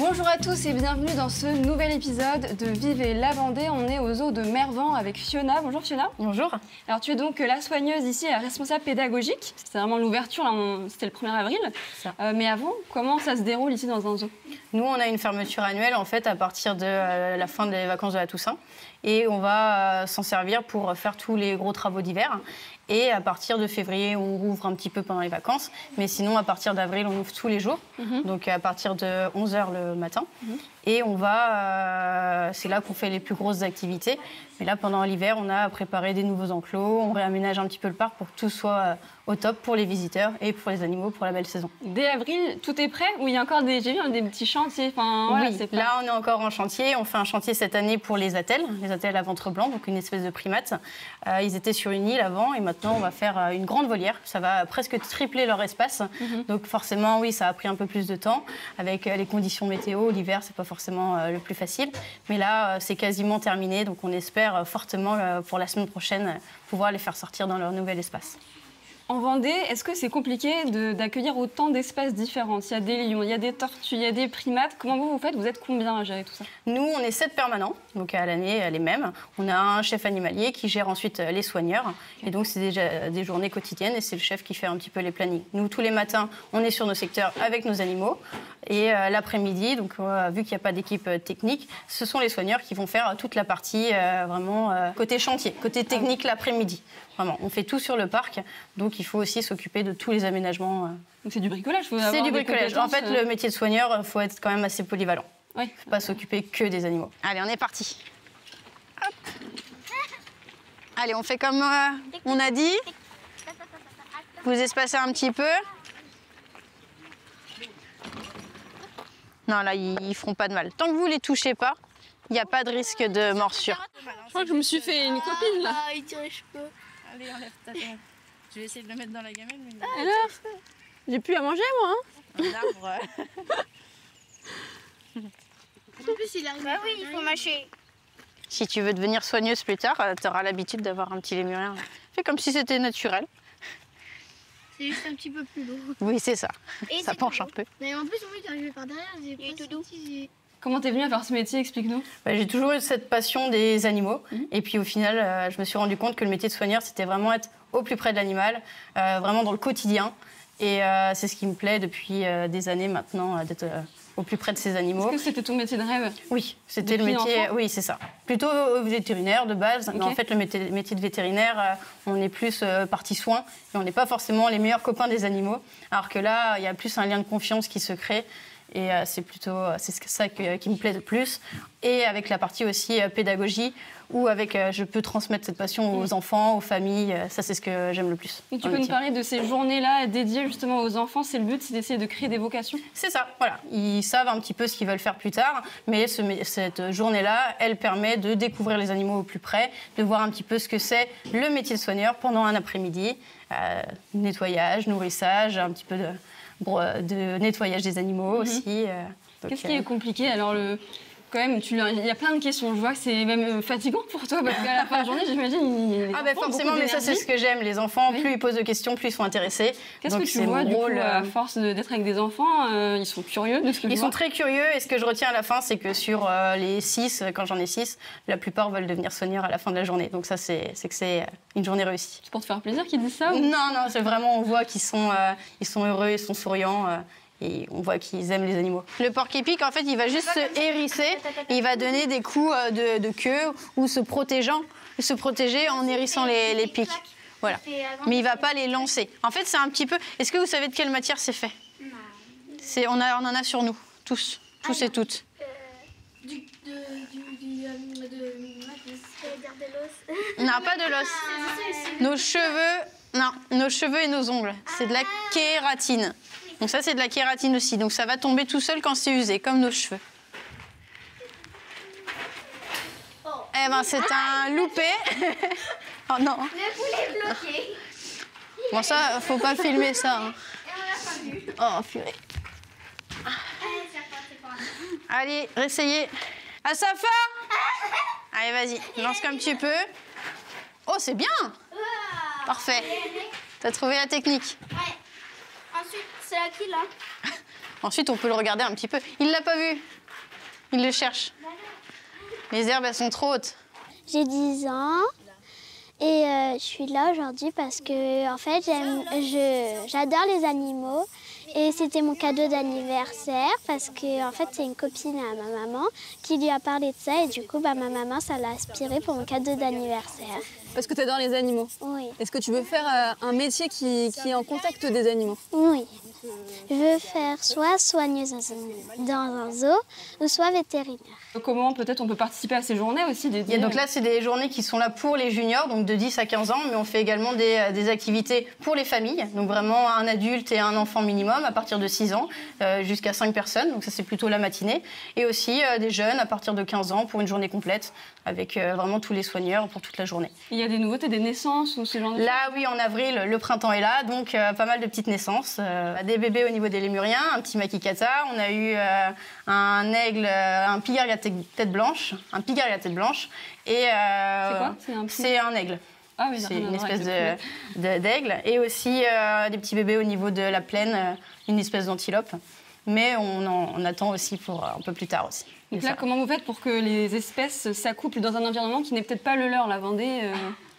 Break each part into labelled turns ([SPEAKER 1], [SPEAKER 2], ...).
[SPEAKER 1] Bonjour à tous et bienvenue dans ce nouvel épisode de Vivez la Vendée. On est au zoo de Mervan avec Fiona. Bonjour Fiona.
[SPEAKER 2] Bonjour.
[SPEAKER 1] Alors tu es donc la soigneuse ici, la responsable pédagogique. C'est vraiment l'ouverture, c'était le 1er avril. Mais avant, comment ça se déroule ici dans un zoo?
[SPEAKER 2] Nous, on a une fermeture annuelle en fait à partir de la fin des vacances de la Toussaint. Et on va s'en servir pour faire tous les gros travaux d'hiver. Et à partir de février, on rouvre un petit peu pendant les vacances. Mais sinon, à partir d'avril, on ouvre tous les jours. Donc à partir de 11h le matin. Et on va, c'est là qu'on fait les plus grosses activités. Mais là, pendant l'hiver, on a préparé des nouveaux enclos. On réaménage un petit peu le parc pour que tout soit au top pour les visiteurs et pour les animaux pour la belle saison.
[SPEAKER 1] Dès avril, tout est prêt? Ou il y a encore des petits chantiers? Voilà,
[SPEAKER 2] oui, là, on est encore en chantier. On fait un chantier cette année pour les attelles à ventre blanc, donc une espèce de primate. Ils étaient sur une île avant et maintenant, on va faire une grande volière. Ça va presque tripler leur espace. Donc forcément, oui, ça a pris un peu plus de temps. Avec les conditions météo, l'hiver, c'est pas forcément le plus facile. Mais là, c'est quasiment terminé. Donc on espère fortement pour la semaine prochaine pouvoir les faire sortir dans leur nouvel espace.
[SPEAKER 1] En Vendée, est-ce que c'est compliqué d'accueillir autant d'espèces différentes? Il y a des lions, il y a des tortues, il y a des primates. Comment vous faites? Vous êtes combien à gérer tout ça?
[SPEAKER 2] Nous, on est 7 permanents, donc à l'année, les mêmes. On a un chef animalier qui gère ensuite les soigneurs. Et donc, c'est déjà des journées quotidiennes et c'est le chef qui fait un petit peu les plannings. Nous, tous les matins, on est sur nos secteurs avec nos animaux. Et l'après-midi, donc vu qu'il n'y a pas d'équipe technique, ce sont les soigneurs qui vont faire toute la partie vraiment côté chantier, côté technique l'après-midi. Vraiment, on fait tout sur le parc, donc il faut aussi s'occuper de tous les aménagements.
[SPEAKER 1] Donc c'est du bricolage,
[SPEAKER 2] c'est du bricolage. En fait, le métier de soigneur, il faut être quand même assez polyvalent. Il ne faut pas s'occuper que des animaux. Allez, on est parti. Hop. Allez, on fait comme on a dit. Vous espacez un petit peu. Non, là, ils feront pas de mal. Tant que vous les touchez pas, il n'y a pas de risque de morsure.
[SPEAKER 1] Je crois que je me suis fait une copine, là.
[SPEAKER 3] Ah, il tire les cheveux.
[SPEAKER 2] Allez, enlève ta tête. Je vais essayer de le mettre dans la gamelle. Mais...
[SPEAKER 1] Alors, j'ai plus à manger, moi.
[SPEAKER 2] Un arbre.
[SPEAKER 3] En plus, il arrive. Bah oui, il faut mâcher.
[SPEAKER 2] Si tu veux devenir soigneuse plus tard, tu auras l'habitude d'avoir un petit lémurien. Fais comme si c'était naturel.
[SPEAKER 3] C'est juste un petit peu plus lourd.
[SPEAKER 2] Oui, c'est ça.
[SPEAKER 3] Et
[SPEAKER 2] ça penche un peu.
[SPEAKER 3] Mais en plus, oui, il est arrivé par derrière. Il est tout doux.
[SPEAKER 1] Comment t'es venue à faire ce métier? Explique-nous.
[SPEAKER 2] J'ai toujours eu cette passion des animaux. Et puis au final, je me suis rendu compte que le métier de soigneur, c'était vraiment être au plus près de l'animal, vraiment dans le quotidien. Et c'est ce qui me plaît depuis des années maintenant, d'être au plus près de ces animaux.
[SPEAKER 1] Est-ce que c'était ton métier de rêve?
[SPEAKER 2] Oui, c'était le métier. Oui, c'est ça. Plutôt vétérinaire de base. Okay. Mais en fait, le métier de vétérinaire, on est plus partie soins et on n'est pas forcément les meilleurs copains des animaux. Alors que là, il y a plus un lien de confiance qui se crée. Et c'est ça qui me plaît le plus. Et avec la partie aussi pédagogie, où je peux transmettre cette passion aux enfants, aux familles. Ça, c'est ce que j'aime le plus.
[SPEAKER 1] Et tu peux nous parler de ces journées-là dédiées justement aux enfants? C'est le but, c'est d'essayer de créer des vocations? C'est
[SPEAKER 2] ça, voilà. Ils savent un petit peu ce qu'ils veulent faire plus tard. Mais cette journée-là, elle permet de découvrir les animaux au plus près, de voir un petit peu ce que c'est le métier de soigneur pendant un après-midi. Nettoyage, nourrissage, un petit peu de nettoyage des animaux aussi.
[SPEAKER 1] Qu'est-ce qui est compliqué? Alors, quand même, il y a plein de questions. Je vois que c'est même fatigant pour toi, parce qu'à la fin de la journée, j'imagine...
[SPEAKER 2] forcément, mais ça, c'est ce que j'aime. Les enfants, plus ils posent de questions, plus ils sont intéressés.
[SPEAKER 1] Qu'est-ce que tu vois, du coup, à force d'être avec des enfants? Ils sont curieux de ce que
[SPEAKER 2] Ils sont très curieux, et ce que je retiens à la fin, c'est que sur les 6, quand j'en ai 6, la plupart veulent devenir soigneurs à la fin de la journée. Donc ça, c'est que c'est une journée réussie.
[SPEAKER 1] C'est pour te faire plaisir qu'ils disent ça? Ou...
[SPEAKER 2] Non, c'est vraiment, on voit qu'ils sont heureux, ils sont souriants. Et on voit qu'ils aiment les animaux. Le porc-épic, en fait, il va juste se hérisser. Et il va donner des coups de queue ou se protéger en hérissant les pics. Voilà. Mais il ne va pas les lancer. En fait, c'est un petit peu... Est-ce que vous savez de quelle matière c'est fait? On en a sur nous, tous et toutes. Non, pas de l'os. Nos cheveux et nos ongles. C'est de la kératine. Donc ça, c'est de la kératine aussi. Donc ça va tomber tout seul quand c'est usé, comme nos cheveux. Eh ben, c'est un loupé. Oh non.
[SPEAKER 3] Le poulet bloqué.
[SPEAKER 2] Bon, ça, faut pas filmer ça. Hein. Oh, purée. Allez, réessayez. À Safa. Allez, vas-y, lance comme tu peux. Oh, c'est bien. Parfait. T'as trouvé la technique?
[SPEAKER 3] Ouais. Ensuite, c'est à qui, là?
[SPEAKER 2] Ensuite, on peut le regarder un petit peu. Il l'a pas vu. Il le cherche. Les herbes, elles sont trop hautes.
[SPEAKER 4] J'ai 10 ans et je suis là aujourd'hui parce que en fait, j'adore les animaux et c'était mon cadeau d'anniversaire parce que en fait, c'est une copine à ma maman qui lui a parlé de ça et du coup, ma maman, ça l'a inspiré pour mon cadeau d'anniversaire.
[SPEAKER 1] Parce que tu adores les animaux.
[SPEAKER 4] Oui.
[SPEAKER 1] Est-ce que tu veux faire un métier qui est en contact des animaux?
[SPEAKER 4] Oui. Je veux faire soit soigneuse dans un zoo ou soit vétérinaire.
[SPEAKER 1] Comment peut-être on peut participer à ces journées aussi dédiées?
[SPEAKER 2] Donc là, c'est des journées qui sont là pour les juniors, donc de 10 à 15 ans, mais on fait également des activités pour les familles, donc vraiment un adulte et un enfant minimum à partir de 6 ans, jusqu'à 5 personnes, donc ça c'est plutôt la matinée, et aussi des jeunes à partir de 15 ans pour une journée complète, avec vraiment tous les soigneurs pour toute la journée.
[SPEAKER 1] Il y a des nouveautés, des naissances ou ce genre de choses?
[SPEAKER 2] Là, oui, en avril, le printemps est là, donc pas mal de petites naissances. Des bébés au niveau des lémuriens, un petit makikata, on a eu un aigle, un pigard à tête blanche, et
[SPEAKER 1] c'est quoi?
[SPEAKER 2] c'est un aigle.
[SPEAKER 1] Ah oui,
[SPEAKER 2] c'est une espèce d'aigle, et aussi des petits bébés au niveau de la plaine, une espèce d'antilope. Mais on attend aussi pour un peu plus tard aussi.
[SPEAKER 1] Donc là, comment vous faites pour que les espèces s'accouplent dans un environnement qui n'est peut-être pas le leur, la Vendée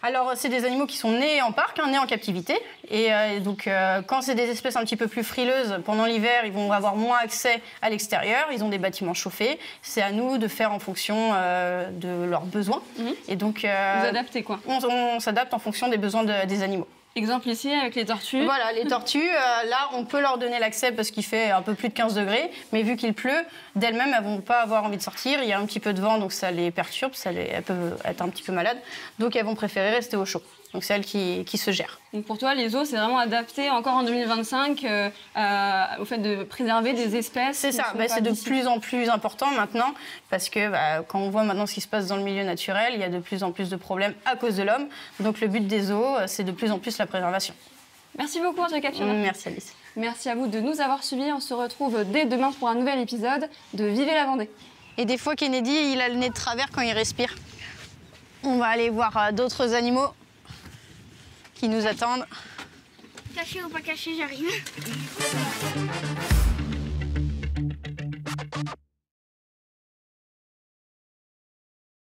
[SPEAKER 2] Alors, c'est des animaux qui sont nés en parc, nés en captivité. Et donc, quand c'est des espèces un petit peu plus frileuses, pendant l'hiver, ils vont avoir moins accès à l'extérieur. Ils ont des bâtiments chauffés. C'est à nous de faire en fonction de leurs besoins. Et donc,
[SPEAKER 1] vous adaptez quoi?
[SPEAKER 2] On s'adapte en fonction des besoins des animaux.
[SPEAKER 1] Exemple ici avec les tortues.
[SPEAKER 2] Voilà, les tortues, là, on peut leur donner l'accès parce qu'il fait un peu plus de 15 degrés. Mais vu qu'il pleut, d'elles-mêmes, elles ne vont pas avoir envie de sortir. Il y a un petit peu de vent, donc ça les perturbe. Elles peuvent être un petit peu malades. Donc, elles vont préférer rester au chaud. Donc, c'est elles qui se gèrent.
[SPEAKER 1] Donc, pour toi, les zoos, c'est vraiment adapté encore en 2025 au fait de préserver des espèces.
[SPEAKER 2] C'est ça, c'est de plus en plus important maintenant parce que quand on voit maintenant ce qui se passe dans le milieu naturel, il y a de plus en plus de problèmes à cause de l'homme. Donc, le but des zoos, c'est de plus en plus la préservation.
[SPEAKER 1] Merci beaucoup, en tout cas, Fiona.
[SPEAKER 2] Merci, Alice.
[SPEAKER 1] Merci à vous de nous avoir suivis. On se retrouve dès demain pour un nouvel épisode de Vivez la Vendée.
[SPEAKER 2] Et des fois, Kennedy, il a le nez de travers quand il respire. On va aller voir d'autres animaux qui nous attendent.
[SPEAKER 3] Caché ou pas caché, j'arrive.